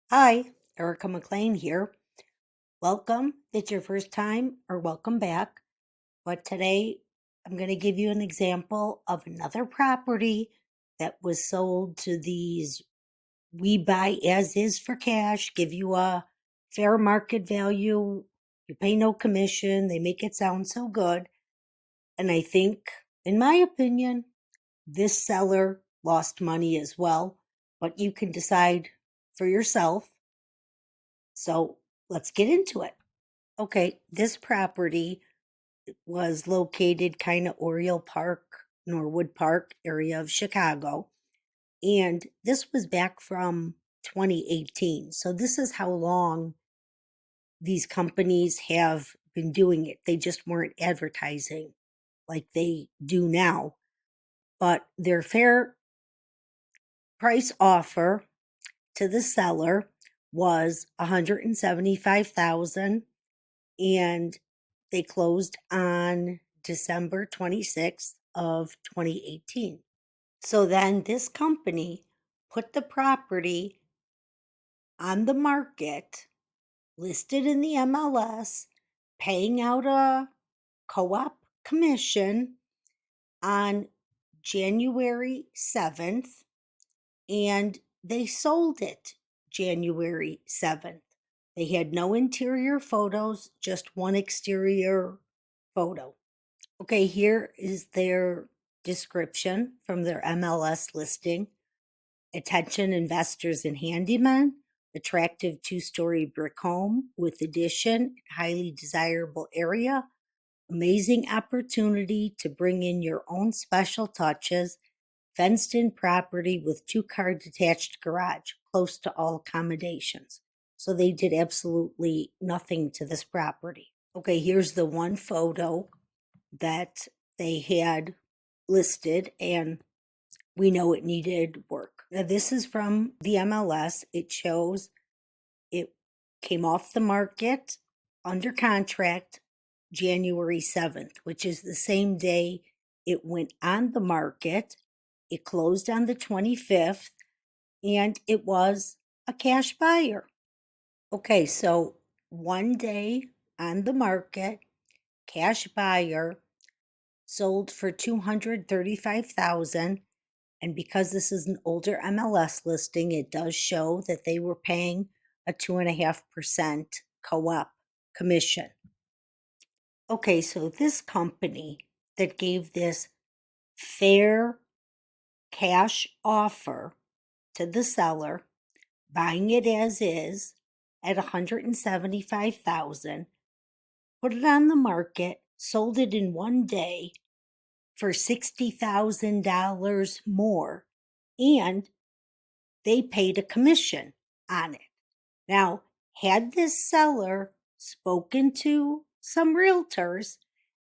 Hi, Erica McClain here. Welcome. If it's your first time or welcome back. But today I'm going to give you an example of another property that was sold to these we buy as is for cash, give you a fair market value. You pay no commission. They make it sound so good. And I think, in my opinion, this seller lost money as well, but you can decide for yourself. So let's get into it. Okay, this property was located kind of Oriole Park, Norwood Park area of Chicago. And this was back from 2018. So this is how long these companies have been doing it. They just weren't advertising like they do now. But their fair price offer to the seller was $175,000, and they closed on December 26th of 2018. So then this company put the property on the market, listed in the MLS, paying out a co-op commission on January 7th, and they sold it January 7th. They had no interior photos, just one exterior photo. Okay, here is their description from their MLS listing. Attention investors and handymen, attractive two-story brick home with addition, highly desirable area, amazing opportunity to bring in your own special touches, fenced-in property with two-car detached garage, close to all accommodations. So they did absolutely nothing to this property. Okay, here's the one photo that they had listed, and we know it needed work. Now, this is from the MLS. It shows it came off the market under contract January 7th, which is the same day it went on the market. It closed on the 25th, and it was a cash buyer. Okay, so one day on the market, cash buyer, sold for $235,000. And because this is an older MLS listing, it does show that they were paying a 2.5% co-op commission. Okay, so this company that gave this fair cash offer to the seller, buying it as is at $175,000, put it on the market, sold it in one day for $60,000 more, and they paid a commission on it. Now, had this seller spoken to some realtors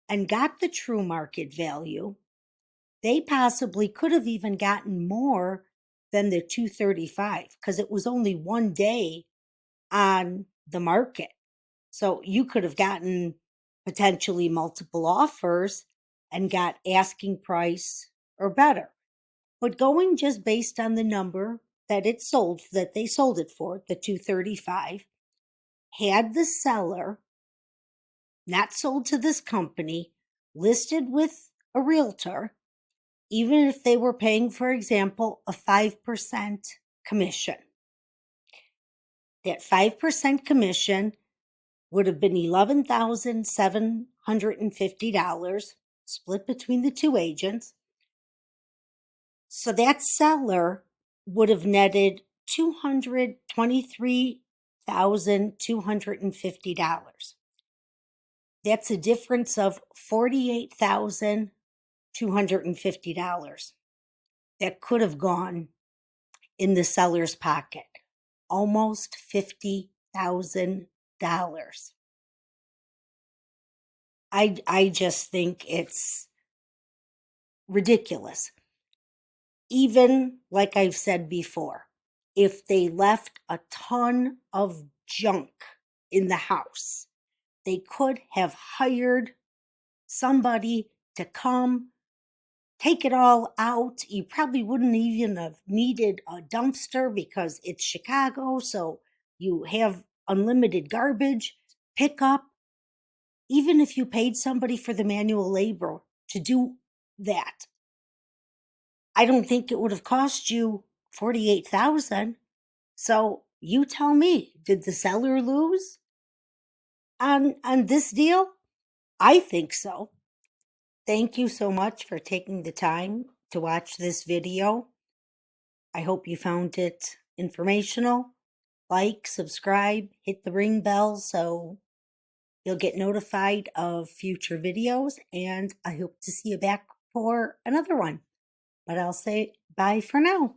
and got the true market value, they possibly could have even gotten more than the 235, because it was only one day on the market. So you could have gotten potentially multiple offers and got asking price or better. But going just based on the number that they sold it for, the 235, had the seller not sold to this company, listed with a realtor, even if they were paying, for example, a 5% commission, that 5% commission would have been $11,750 split between the two agents. So that seller would have netted $223,250. That's a difference of $48,250 that could have gone in the seller's pocket. Almost $50,000. I just think it's ridiculous. Even like I've said before, if they left a ton of junk in the house, they could have hired somebody to come take it all out. You probably wouldn't even have needed a dumpster because it's Chicago, so You have unlimited garbage, pickup. Even if you paid somebody for the manual labor to do that, I don't think it would have cost you 48,000. So you tell me, did the seller lose on this deal? I think so. Thank you so much for taking the time to watch this video. I hope you found it informational. Like, subscribe, hit the ring bell so you'll get notified of future videos, and I hope to see you back for another one. But I'll say bye for now.